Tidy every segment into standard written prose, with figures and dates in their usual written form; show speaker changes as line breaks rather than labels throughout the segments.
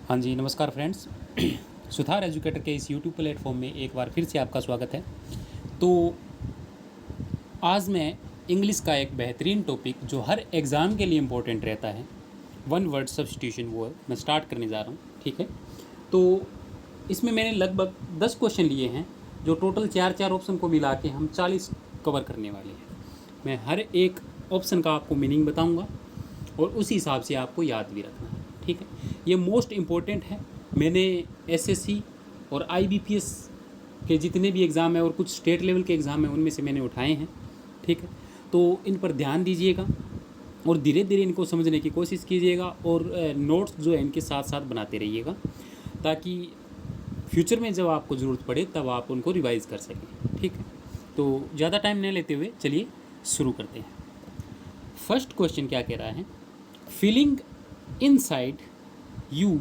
हाँ जी, नमस्कार फ्रेंड्स। सुधार एजुकेटर के इस यूट्यूब प्लेटफॉर्म में एक बार फिर से आपका स्वागत है। तो आज मैं इंग्लिश का एक बेहतरीन टॉपिक जो हर एग्ज़ाम के लिए इम्पोर्टेंट रहता है, वन वर्ड सब्स्टिट्यूशन, वो मैं स्टार्ट करने जा रहा हूँ। ठीक है, तो इसमें मैंने लगभग 10 क्वेश्चन लिए हैं, जो टोटल 4 ऑप्शन को मिला के हम 40 कवर करने वाले हैं। मैं हर एक ऑप्शन का आपको मीनिंग बताऊँगा और उसी हिसाब से आपको याद भी रखना है। ठीक है, ये मोस्ट इम्पोर्टेंट है। मैंने एसएससी और आईबीपीएस के जितने भी एग्ज़ाम हैं और कुछ स्टेट लेवल के एग्ज़ाम हैं, उनमें से मैंने उठाए हैं। ठीक है, तो इन पर ध्यान दीजिएगा और धीरे धीरे इनको समझने की कोशिश कीजिएगा और नोट्स जो है इनके साथ साथ बनाते रहिएगा, ताकि फ्यूचर में जब आपको ज़रूरत पड़े तब आप उनको रिवाइज़ कर सकें। ठीक है, तो ज़्यादा टाइम नहीं लेते हुए चलिए शुरू करते हैं। फर्स्ट क्वेश्चन क्या कह रहा है? Feeling inside you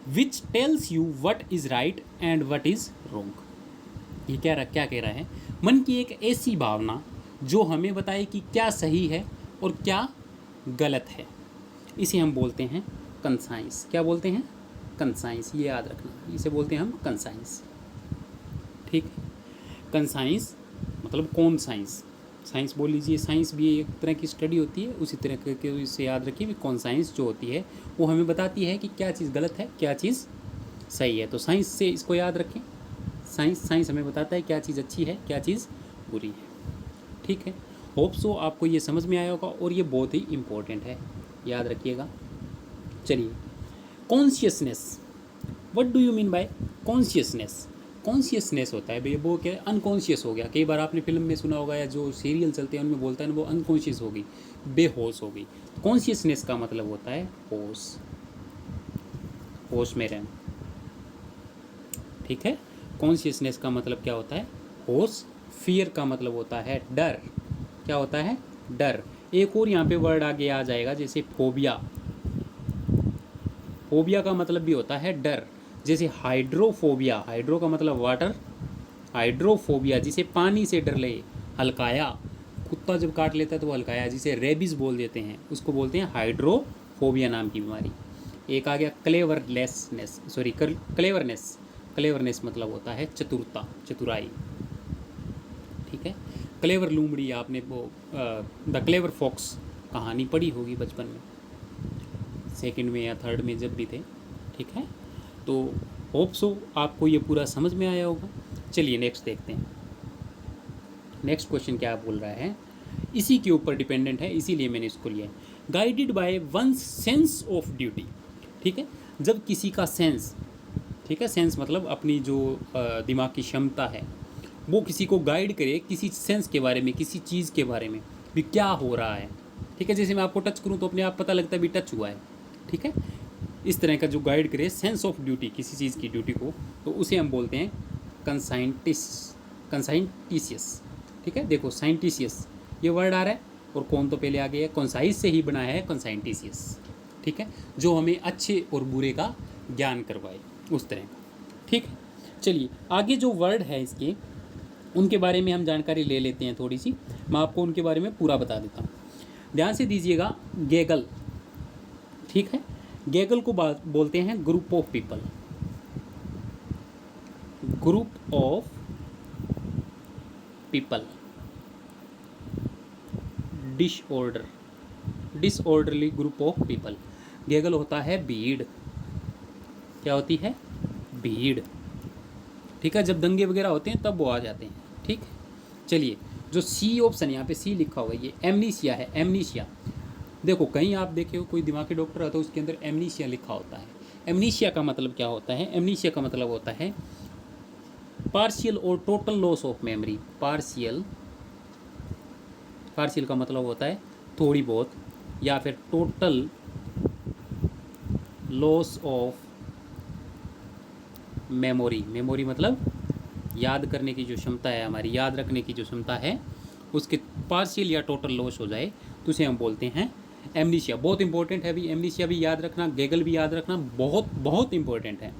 which tells you what is right and what is wrong. ये क्या कह रहा है? मन की एक ऐसी भावना जो हमें बताए कि क्या सही है और क्या गलत है, इसे हम बोलते हैं कंसाइंस। क्या बोलते हैं? कंसाइंस। ये याद रखना, इसे बोलते हैं हम कंसाइंस। ठीक है, कंसाइंस मतलब कौन साइंस। साइंस बोल लीजिए, साइंस भी एक तरह की स्टडी होती है, उसी तरह के इसे याद रखिए कि कौन साइंस जो होती है वो हमें बताती है कि क्या चीज़ गलत है, क्या चीज़ सही है। तो साइंस से इसको याद रखें। साइंस हमें बताता है क्या चीज़ अच्छी है, क्या चीज़ बुरी है। ठीक है, होप सो आपको ये समझ में आया होगा और ये बहुत ही इम्पोर्टेंट है, याद रखिएगा। चलिए, consciousness. What do you mean by consciousness? Consciousness होता है भैया, वो क्या अनकॉन्शियस हो गया। कई बार आपने फिल्म में सुना होगा या जो सीरियल चलते हैं उनमें बोलता है ना, वो अनकॉन्शियस हो गई, बेहोश हो गई। कॉन्शियसनेस का मतलब होता है होश, होश में रहना। ठीक है, कॉन्शियसनेस का मतलब क्या होता है? होश। फियर का मतलब होता है डर। क्या होता है? डर। एक और यहाँ पे वर्ड आगे आ जाएगा, जैसे फोबिया। फोबिया का मतलब भी होता है डर। जैसे हाइड्रोफोबिया, हाइड्रो का मतलब वाटर, हाइड्रोफोबिया जिसे पानी से डर ले, हल्काया। कुत्ता जब काट लेता है तो वो हल्काया, जिसे रेबिस बोल देते हैं, उसको बोलते हैं हाइड्रोफोबिया नाम की बीमारी। एक आ गया क्लेवरनेसनेस, सॉरी क्लेवरनेस। क्लेवरनेस मतलब होता है चतुरता, चतुराई। ठीक है, क्लेवर लूमड़ी, आपने वो द क्लेवर फॉक्स कहानी पढ़ी होगी बचपन में, सेकंड में या थर्ड में जब भी थे। ठीक है, तो होप सो आपको ये पूरा समझ में आया होगा। चलिए नेक्स्ट देखते हैं। नेक्स्ट क्वेश्चन क्या बोल रहा है? इसी के ऊपर डिपेंडेंट है, इसीलिए मैंने इसको लिया है। Guided by one's sense of duty. ठीक है, जब किसी का सेंस, ठीक है, सेंस मतलब अपनी जो दिमाग की क्षमता है, वो किसी को गाइड करे किसी सेंस के बारे में, किसी चीज़ के बारे में भी क्या हो रहा है। ठीक है, जैसे मैं आपको टच करूँ तो अपने आप पता लगता है भी टच हुआ है। ठीक है, इस तरह का जो गाइड करे सेंस ऑफ ड्यूटी, किसी चीज़ की ड्यूटी को, तो उसे हम बोलते हैं कंसाइंटिसियस। ठीक है, देखो साइंटिसियस ये वर्ड आ रहा है और कौन तो पहले आ गया है, कॉन्साइज से ही बना है कंसाइंटिसियस। ठीक है, जो हमें अच्छे और बुरे का ज्ञान करवाए, उस तरह का। ठीक है, चलिए आगे जो वर्ड है इसके, उनके बारे में हम जानकारी ले लेते हैं थोड़ी सी। मैं आपको उनके बारे में पूरा बता देता हूँ, ध्यान से दीजिएगा। गैगल। ठीक है, गैगल को बोलते हैं group of people, group of people. Disorder, disorderly group of people. Gaggle होता है भीड़। क्या होती है? भीड़। ठीक है, जब दंगे वगैरह होते हैं तब वो आ जाते हैं। ठीक, चलिए जो सी ऑप्शन यहाँ पे सी लिखा हुआ है, ये एमनीशिया है। एमनीशिया, देखो कहीं आप देखे हो कोई दिमागी डॉक्टर आता है उसके अंदर एमनीशिया लिखा होता है। एमनीशिया का मतलब क्या होता है? एमनीशिया का मतलब होता है पार्शियल और total loss of memory. Partial, partial का मतलब होता है थोड़ी बहुत, या फिर total loss of memory. Memory मतलब याद करने की जो क्षमता है, हमारी याद रखने की जो क्षमता है, उसके पार्शियल या टोटल लॉस हो जाए तो उसे हम बोलते हैं एमनीशिया। बहुत इंपॉर्टेंट है भी, एमनीशिया भी याद रखना, गैगल भी याद रखना, बहुत बहुत इंपॉर्टेंट है।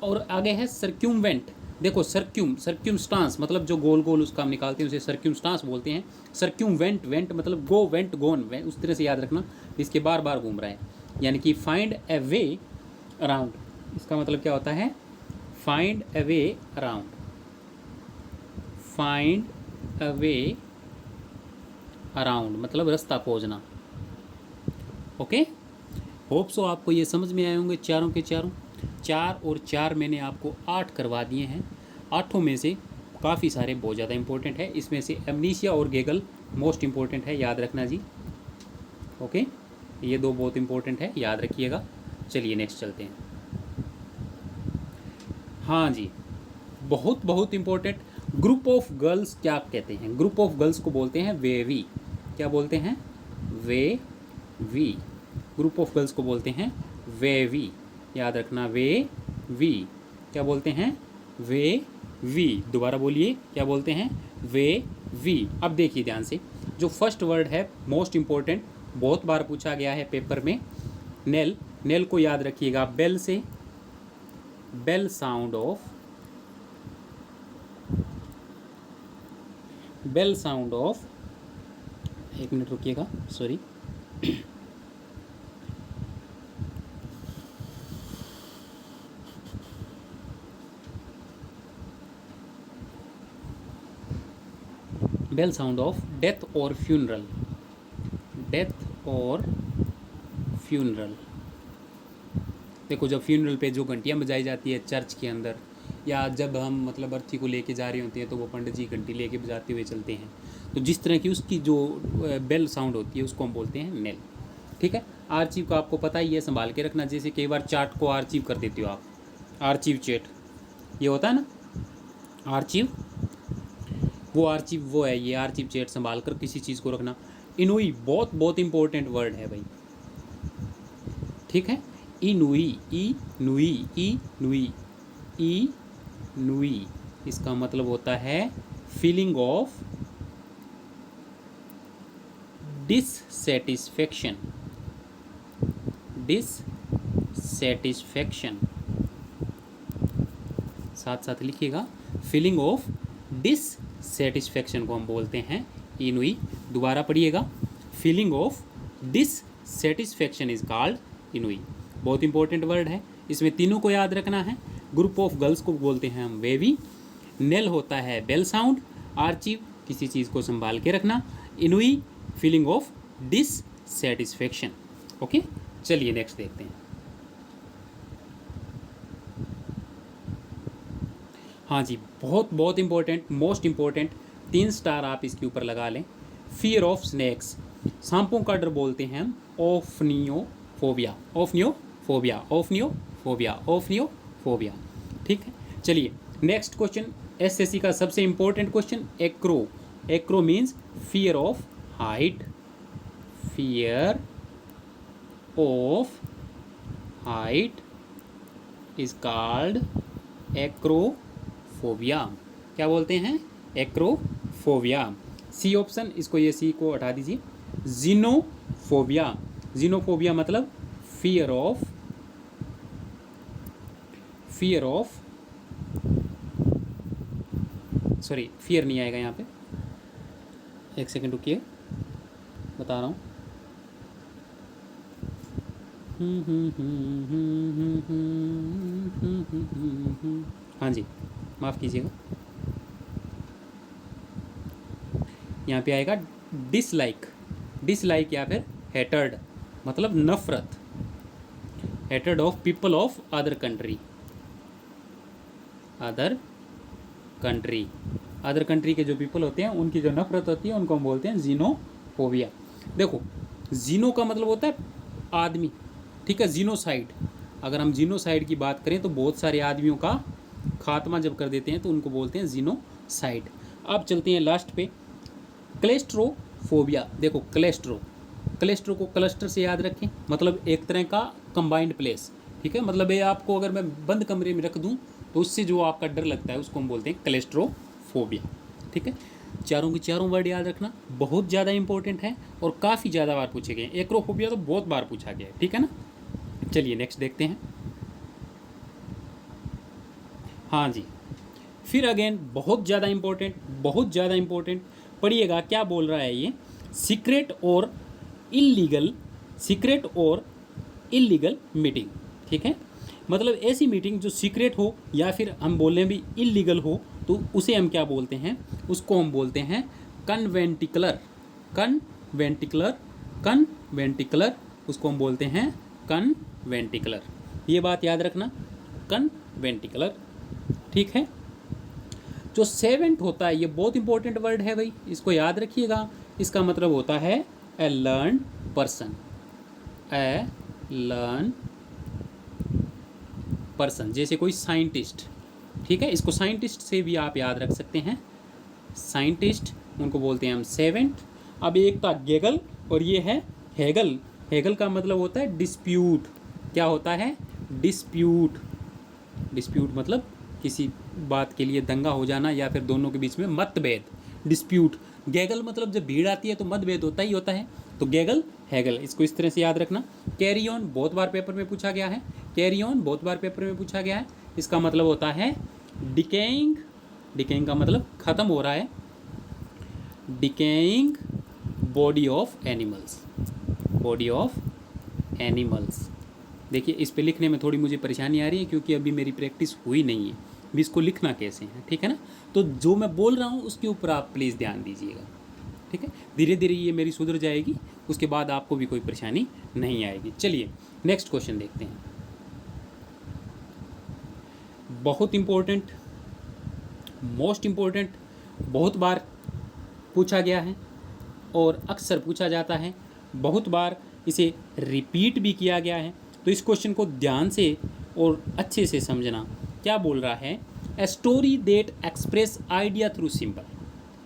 और आगे है सर्क्यूमवेंट। देखो सर्क्यूम स्टांस मतलब जो गोल गोल उसका हम निकालते हैं उसे सर्क्यूम स्टांस बोलते हैं। सर्क्यूमवेंट, वेंट मतलब गो, वेंट गोन, उस तरह से याद रखना, इसके बार बार घूम रहा है। यानी कि फाइंड ए वे अराउंड, इसका मतलब क्या होता है? Find a way around, find a way around मतलब रास्ता खोजना। ओके, होप सो आपको ये समझ में आए होंगे चारों के चारों। 4 और 4 मैंने आपको 8 करवा दिए हैं। 8 में से काफ़ी सारे बहुत ज़्यादा इंपॉर्टेंट है, इसमें से एमनीशिया और गैगल मोस्ट इंपॉर्टेंट है, याद रखना जी। ओके, ये 2 बहुत इंपॉर्टेंट है, याद रखिएगा। चलिए नेक्स्ट चलते हैं। हाँ जी, बहुत बहुत इंपॉर्टेंट, ग्रुप ऑफ गर्ल्स क्या कहते हैं? ग्रुप ऑफ गर्ल्स को बोलते हैं वेवी। क्या बोलते हैं? वेवी। ग्रुप ऑफ गर्ल्स को बोलते हैं वेवी, याद रखना, वेवी। क्या बोलते हैं? वेवी। दोबारा बोलिए, क्या बोलते हैं? वेवी। अब देखिए ध्यान से, जो फर्स्ट वर्ड है मोस्ट इंपॉर्टेंट, बहुत बार पूछा गया है पेपर में, नेल। नेल को याद रखिएगा, बेल से, bell sound of, bell sound of, एक मिनट रुकिएगा, sorry. Bell sound of death और फ्यूनरल, डेथ और फ्यूनरल। देखो, जब फ्यूनरल पे जो घंटियाँ बजाई जाती है चर्च के अंदर, या जब हम मतलब अर्थी को लेके जा रहे होते हैं तो वो पंडित जी घंटी लेके बजाते हुए चलते हैं, तो जिस तरह की उसकी जो बेल साउंड होती है उसको हम बोलते हैं नेल। ठीक है, आर्चीव का आपको पता ही है, संभाल के रखना। जैसे कई बार चार्ट को आर्चीव कर देते हो आप, आर्चीव चैट, ये होता है ना आर्चीव, वो आर्चीव वो है, ये आर्चीव चैट संभाल कर किसी चीज़ को रखना। इनुई बहुत बहुत इंपॉर्टेंट वर्ड है भाई, ठीक है। इनुई, ई नुई, ई नुई, ई नुई, इसका मतलब होता है फीलिंग ऑफ डिससेटिस्फैक्शन, डिससेटिस्फैक्शन, साथ साथ लिखिएगा, फीलिंग ऑफ डिससेटिस्फैक्शन को हम बोलते हैं इनुई। दोबारा पढ़िएगा, feeling of dissatisfaction is called ennui. बहुत इंपॉर्टेंट वर्ड है, इसमें तीनों को याद रखना है। ग्रुप ऑफ गर्ल्स को बोलते हैं हम वेवी, नेल होता है बेल साउंड, आर्चीव किसी चीज़ को संभाल के रखना, इनुई फीलिंग ऑफ डिससेटिस्फैक्शन। ओके, चलिए नेक्स्ट देखते हैं। हाँ जी, बहुत बहुत इंपॉर्टेंट, मोस्ट इंपॉर्टेंट, 3 स्टार आप इसके ऊपर लगा लें। फियर ऑफ स्नैक्स, सांपों का डर बोलते हैं हम ओफनियोफोबिया, ओफनियोफोबिया, ओफनियोफोबिया, ओफनियोफोबिया। ठीक है, चलिए नेक्स्ट क्वेश्चन, एसएससी का सबसे important question, Acro. Acro means fear of height, fear of height is called acrophobia. क्या बोलते हैं? एक्रोफोबिया। सी ऑप्शन, इसको ये सी को हटा दीजिए, जीनोफोबिया। जीनोफोबिया मतलब fear of, fear of, sorry fear नहीं आएगा यहाँ पे, एक सेकंड रुकिए, बता रहा हूँ। हाँ जी, माफ़ कीजिएगा, यहाँ पे आएगा डिसलाइक, डिसलाइक या फिर हेटर्ड मतलब नफरत, hatred of people of other country, other country, other country के जो पीपल होते हैं उनकी जो नफरत होती है उनको हम बोलते हैं जीनोफोबिया। देखो, जीनो का मतलब होता है आदमी, ठीक है, जीनोसाइड। अगर हम जीनोसाइड की बात करें तो बहुत सारे आदमियों का खात्मा जब कर देते हैं तो उनको बोलते हैं जीनोसाइड। अब चलते हैं लास्ट पे, क्लेस्ट्रोफोबिया। देखो क्लेस्ट्रो, क्लेस्ट्रो को क्लस्टर से याद रखें, मतलब एक तरह का कंबाइंड प्लेस, ठीक है, मतलब ये आपको अगर मैं बंद कमरे में रख दूं तो उससे जो आपका डर लगता है उसको हम बोलते हैं क्लेस्ट्रोफोबिया। ठीक है, चारों के चारों वर्ड याद रखना, बहुत ज़्यादा इंपॉर्टेंट है और काफ़ी ज़्यादा बार पूछे गए। एक्रोफोबिया तो बहुत बार पूछा गया है, ठीक है ना। चलिए नेक्स्ट देखते हैं। हाँ जी, फिर अगेन बहुत ज़्यादा इंपॉर्टेंट, बहुत ज़्यादा इंपॉर्टेंट, पढ़िएगा क्या बोल रहा है ये, सीक्रेट और इल्लीगल, सीक्रेट और इल्लीगल मीटिंग। ठीक है, मतलब ऐसी मीटिंग जो सीक्रेट हो या फिर हम बोलें भी इलीगल हो, तो उसे हम क्या बोलते हैं, उसको हम बोलते हैं कन्वेंटिकुलर। कन्वेंटिकुलर, कन्वेंटिकुलर, उसको हम बोलते हैं कन्वेंटिकुलर। ये बात याद रखना, कन्वेंटिकुलर। ठीक है। जो सेवेंथ होता है, ये बहुत इंपॉर्टेंट वर्ड है भाई, इसको याद रखिएगा। इसका मतलब होता है ए लर्न पर्सन, ए लर्न पर्सन, जैसे कोई साइंटिस्ट। ठीक है, इसको साइंटिस्ट से भी आप याद रख सकते हैं, साइंटिस्ट, उनको बोलते हैं हम सेवेंथ। अब एक था गेगल और ये है हेगल। हेगल का मतलब होता है डिस्प्यूट। क्या होता है? डिस्प्यूट। डिस्प्यूट मतलब किसी बात के लिए दंगा हो जाना या फिर दोनों के बीच में मतभेद, डिस्प्यूट। गैगल मतलब जब भीड़ आती है तो मतभेद होता ही होता है, तो गैगल हैगल, इसको इस तरह से याद रखना। कैरी ऑन बहुत बार पेपर में पूछा गया है, कैरी ऑन बहुत बार पेपर में पूछा गया है। इसका मतलब होता है डिकेइंग, डिकेइंग का मतलब ख़त्म हो रहा है, decaying body of animals, body of animals. देखिए इस पे लिखने में थोड़ी मुझे परेशानी आ रही है क्योंकि अभी मेरी प्रैक्टिस हुई नहीं है, भी इसको लिखना कैसे है, ठीक है ना। तो जो मैं बोल रहा हूँ उसके ऊपर आप प्लीज़ ध्यान दीजिएगा, ठीक है। धीरे धीरे ये मेरी सुधर जाएगी, उसके बाद आपको भी कोई परेशानी नहीं आएगी। चलिए नेक्स्ट क्वेश्चन देखते हैं। बहुत इम्पोर्टेंट, मोस्ट इम्पोर्टेंट, बहुत बार पूछा गया है और अक्सर पूछा जाता है, बहुत बार इसे रिपीट भी किया गया है। तो इस क्वेश्चन को ध्यान से और अच्छे से समझना। क्या बोल रहा है? A story that express idea through symbol.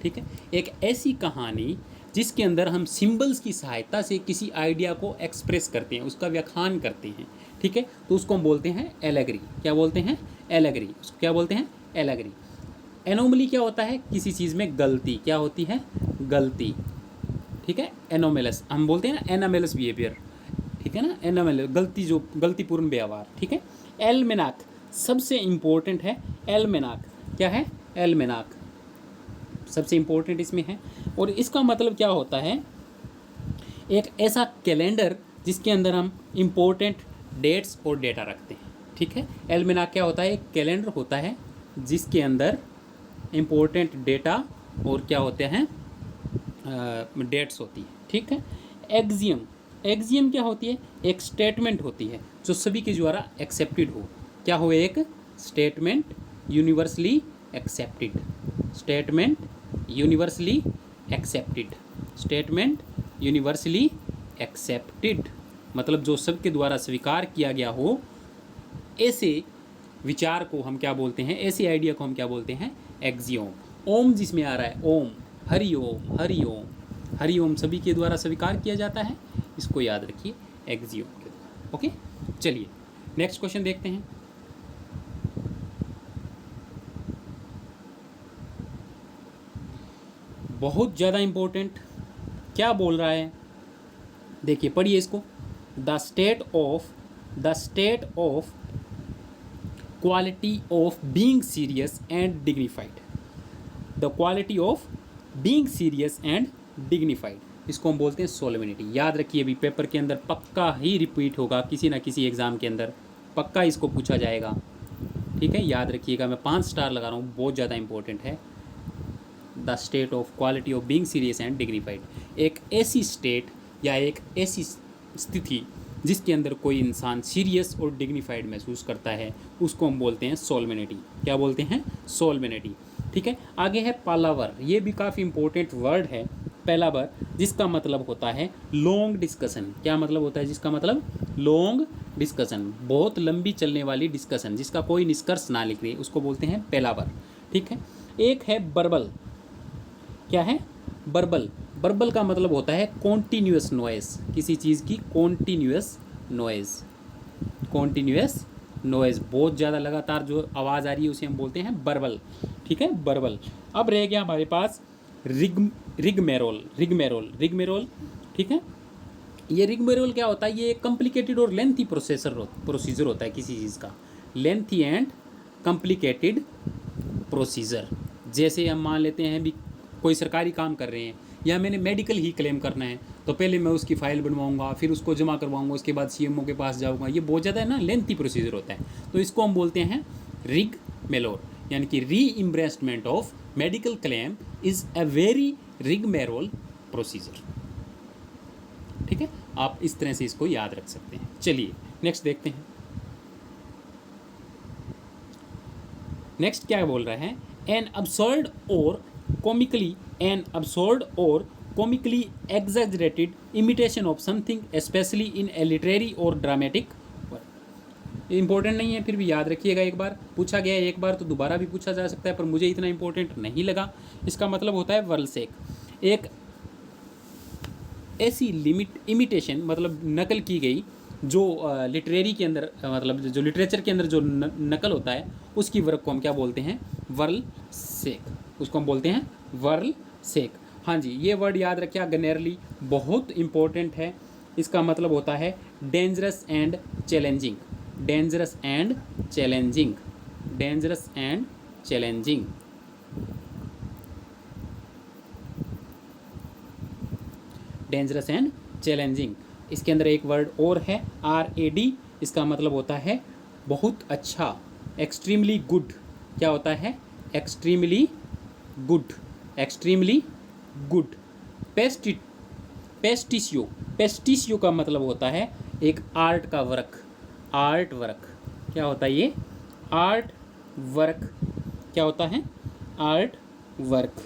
ठीक है, एक ऐसी कहानी जिसके अंदर हम सिंबल्स की सहायता से किसी आइडिया को एक्सप्रेस करते हैं, उसका व्याख्यान करते हैं। ठीक है, तो उसको हम बोलते हैं एलेगरी। क्या बोलते हैं? एलेगरी। उसको क्या बोलते हैं? एलेगरी। एनोमली क्या होता है? किसी चीज़ में गलती। क्या होती है? गलती। ठीक है, एनोमेलस हम बोलते हैं ना, एनामेलस बिहेवियर। ठीक है ना, एनामेलस गलती, जो गलतीपूर्ण व्यवहार। ठीक है। एलमेनाक सबसे इम्पोर्टेंट है। एलमेनाक क्या है? एलमेनाक सबसे इम्पोर्टेंट इसमें है। और इसका मतलब क्या होता है? एक ऐसा कैलेंडर जिसके अंदर हम इम्पोर्टेंट डेट्स और डेटा रखते हैं। ठीक है, एलमेनाक क्या होता है? एक कैलेंडर होता है जिसके अंदर इम्पोर्टेंट डेटा और क्या होते हैं, डेट्स होती है। ठीक है। एक्सियम, एक्सियम क्या होती है? एक स्टेटमेंट होती है जो सभी के द्वारा एक्सेप्टेड हो। क्या हो? एक statement universally accepted, statement universally accepted, statement universally accepted मतलब जो सबके द्वारा स्वीकार किया गया हो। ऐसे विचार को हम क्या बोलते हैं? ऐसे आइडिया को हम क्या बोलते हैं? एक्सियोम। ओम जिसमें आ रहा है, ओम, हरि ओम, हरि ओम, हरि ओम सभी के द्वारा स्वीकार किया जाता है, इसको याद रखिए, एक्सियोम के द्वारा। ओके, चलिए नेक्स्ट क्वेश्चन देखते हैं। बहुत ज़्यादा इम्पोर्टेंट, क्या बोल रहा है? देखिए पढ़िए इसको। The state of quality of being serious and dignified, the quality of being serious and dignified, इसको हम बोलते हैं सोलेमिनिटी। याद रखिए, अभी पेपर के अंदर पक्का ही रिपीट होगा, किसी ना किसी एग्ज़ाम के अंदर पक्का इसको पूछा जाएगा। ठीक है, याद रखिएगा, मैं 5 स्टार लगा रहा हूँ, बहुत ज़्यादा इंपॉर्टेंट है। The state of quality of being serious and dignified, एक ऐसी स्टेट या एक ऐसी स्थिति जिसके अंदर कोई इंसान सीरियस और डिग्निफाइड महसूस करता है, उसको हम बोलते हैं सोलमेनिटी। क्या बोलते हैं? सोलमेनिटी। ठीक है, आगे है पालावर। ये भी काफ़ी इंपॉर्टेंट वर्ड है, पालावर, जिसका मतलब होता है लॉन्ग डिस्कशन। क्या मतलब होता है जिसका मतलब? लॉन्ग डिस्कशन, बहुत लंबी चलने वाली डिस्कशन जिसका कोई निष्कर्ष ना निकले, उसको बोलते हैं पालावर। ठीक है। एक है बर्बल। क्या है? बर्बल। बर्बल का मतलब होता है कॉन्टीन्यूअस नॉइज़, किसी चीज़ की कॉन्टीन्यूअस नॉइज़, कॉन्टीन्यूअस नॉइज़, बहुत ज़्यादा लगातार जो आवाज़ आ रही है उसे हम बोलते हैं बर्बल। ठीक है, बर्बल। अब रह गया हमारे पास रिगमेरोल। रिगमेरोल, रिगमेरोल। ठीक है, ये रिगमेरोल क्या होता है? ये एक कॉम्प्लिकेटेड और लेंथी प्रोसीजर होता है किसी चीज़ का, लेंथी एंड कॉम्प्लिकेटेड प्रोसीजर। जैसे हम मान लेते हैं भी कोई सरकारी काम कर रहे हैं या मैंने मेडिकल ही क्लेम करना है, तो पहले मैं उसकी फ़ाइल बनवाऊंगा, फिर उसको जमा करवाऊंगा, उसके बाद सीएमओ के पास जाऊंगा, ये बहुत ज़्यादा है ना, लेंथी प्रोसीजर होता है। तो इसको हम बोलते हैं रिग मेलोर, यानी कि reimbursement of medical claim is a very rigmarole procedure. ठीक है, आप इस तरह से इसको याद रख सकते हैं। चलिए नेक्स्ट देखते हैं। नेक्स्ट क्या बोल रहा है, एन अब्सर्ड और comically exaggerated imitation of something specially in A literary और ड्रामेटिक वर्क। इंपॉर्टेंट नहीं है, फिर भी याद रखिएगा, एक बार पूछा गया है, एक बार तो दोबारा भी पूछा जा सकता है, पर मुझे इतना इंपॉर्टेंट नहीं लगा। इसका मतलब होता है वर्लसेक, एक ऐसी इमिटेशन मतलब नकल की गई जो लिटरेरी के अंदर मतलब जो लिटरेचर के अंदर जो नकल होता है उसकी वर्क को हम क्या बोलते हैं, वर्ल सेक, उसको हम बोलते हैं वर्ल सेक। हाँ जी, ये वर्ड याद रखिए, गनेरली बहुत इंपॉर्टेंट है। इसका मतलब होता है dangerous and challenging, dangerous and challenging, dangerous and challenging. Dangerous and challenging. इसके अंदर एक वर्ड और है RAD, इसका मतलब होता है बहुत अच्छा, एक्सट्रीमली गुड। क्या होता है, एक्सट्रीमली गुड, एक्सट्रीमली गुड। पेस्टिशियो, पेस्टिशियो का मतलब होता है एक आर्ट का वर्क, आर्ट वर्क। क्या होता है ये, आर्ट वर्क। क्या होता है, आर्ट वर्क।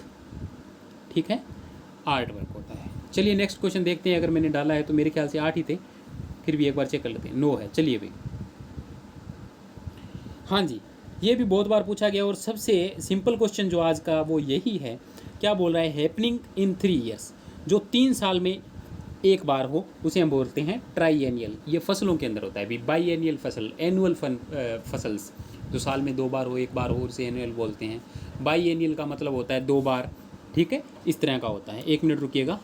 ठीक है, आर्ट वर्क होता है। चलिए नेक्स्ट क्वेश्चन देखते हैं। अगर मैंने डाला है तो मेरे ख्याल से 8 ही थे, फिर भी एक बार चेक कर लेते हैं। 9 है। चलिए भाई, हाँ जी, ये भी बहुत बार पूछा गया और सबसे सिंपल क्वेश्चन जो आज का वो यही है। क्या बोल रहा है, हैपनिंग इन 3 ईयर्स, जो 3 साल में एक बार हो उसे हम बोलते हैं ट्राई एनियल। ये फसलों के अंदर होता है। अभी बाई एनियल फसल, एनुअल फसल्स जो साल में 2 बार हो, 1 बार हो, उसे एनुअल बोलते हैं। बाई एनियल का मतलब होता है 2 बार। ठीक है, इस तरह का होता है। 1 मिनट रुकिएगा।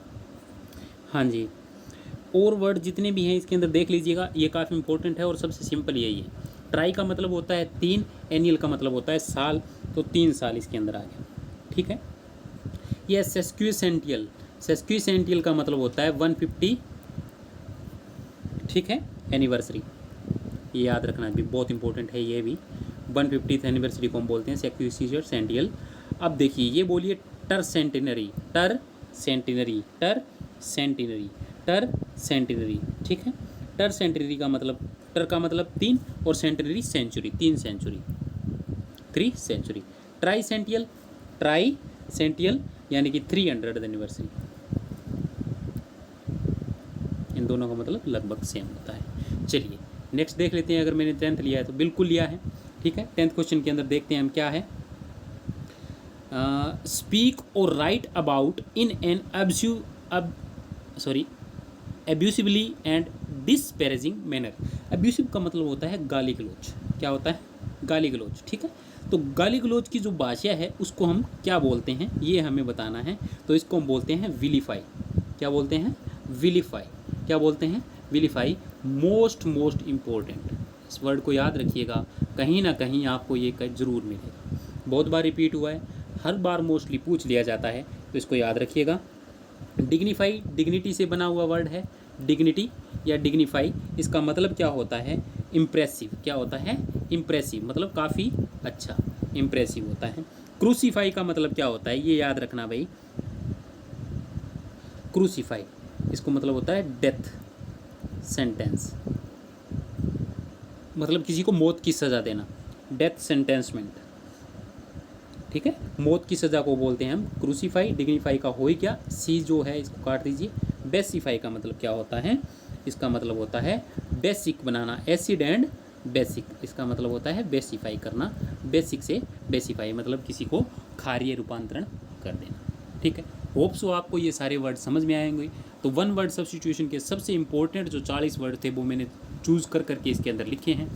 हाँ जी, और वर्ड जितने भी हैं इसके अंदर देख लीजिएगा, ये काफ़ी इंपॉर्टेंट है और सबसे सिंपल यही है। ट्राई का मतलब होता है 3, एनियल का मतलब होता है साल, तो 3 साल इसके अंदर आ गया। ठीक है, यह सेस्क्यूसेंटियल, सेस्क्यूसेंटियल का मतलब होता है 150। ठीक है, एनिवर्सरी, ये याद रखना भी बहुत इंपॉर्टेंट है। ये भी 150th एनिवर्सरी को हम बोलते हैं सेस्क्यूसेंटियल। अब देखिए, ये बोलिए टर सेंटिनरी, टर सेंटिनरी, टर सेंटिनरी, टर सेंटिनरी। ठीक है, टर सेंटिनरी का मतलब, टर का मतलब 3 और centenary century, 3 century, 3 century. Tricentennial, tricentennial यानी कि 300 एनिवर्सरी। इन दोनों का मतलब लगभग सेम होता है। चलिए नेक्स्ट देख लेते हैं। अगर मैंने 10th लिया है तो बिल्कुल लिया है। ठीक है, 10th क्वेश्चन के अंदर देखते हैं हम क्या है। Speak or write about in an abusively and disparaging manner. Abusive का मतलब होता है गाली गलौज। क्या होता है, गाली गलौज। ठीक है, तो गाली गलौज की जो भाषा है उसको हम क्या बोलते हैं, ये हमें बताना है। तो इसको हम बोलते हैं विलीफाई। क्या बोलते हैं, विलीफाई। क्या बोलते हैं, विलीफाई। मोस्ट इम्पोर्टेंट, इस वर्ड को याद रखिएगा, कहीं ना कहीं आपको ये जरूर मिलेगा। बहुत बार रिपीट हुआ है, हर बार मोस्टली पूछ लिया जाता है, तो इसको याद रखिएगा। डिग्निफाई, डिग्निटी से बना हुआ वर्ड है, डिग्निटी या डिग्निफाई। इसका मतलब क्या होता है, इम्प्रेसिव। क्या होता है, इम्प्रेसिव, मतलब काफ़ी अच्छा, इम्प्रेसिव होता है। क्रूसीफाई का मतलब क्या होता है, ये याद रखना भाई। क्रूसीफाई, इसको मतलब होता है डेथ सेंटेंस, मतलब किसी को मौत की सज़ा देना, डेथ सेंटेंसमेंट। ठीक है, मौत की सज़ा को बोलते हैं हम क्रूसीफाई। डिग्निफाई का हो ही क्या, सी जो है इसको काट दीजिए। बेसिफाई का मतलब क्या होता है, इसका मतलब होता है basic banana, acid and basic. इसका मतलब होता है बेसिफाई करना, बेसिक से बेसिफाई, मतलब किसी को क्षारीय रूपांतरण कर देना। ठीक है, होप सो आपको ये सारे वर्ड समझ में आएंगे। तो 1 वर्ड सब्स्टिट्यूशन के सबसे इंपॉर्टेंट जो 40 वर्ड थे वो मैंने चूज़ कर करके इसके अंदर लिखे हैं,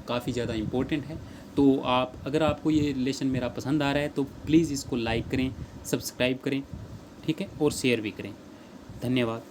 काफ़ी ज़्यादा इंपॉर्टेंट है। तो आप, अगर आपको ये लेसन मेरा पसंद आ रहा है तो प्लीज़ इसको लाइक करें, सब्सक्राइब करें। ठीक है, और शेयर भी करें। धन्यवाद।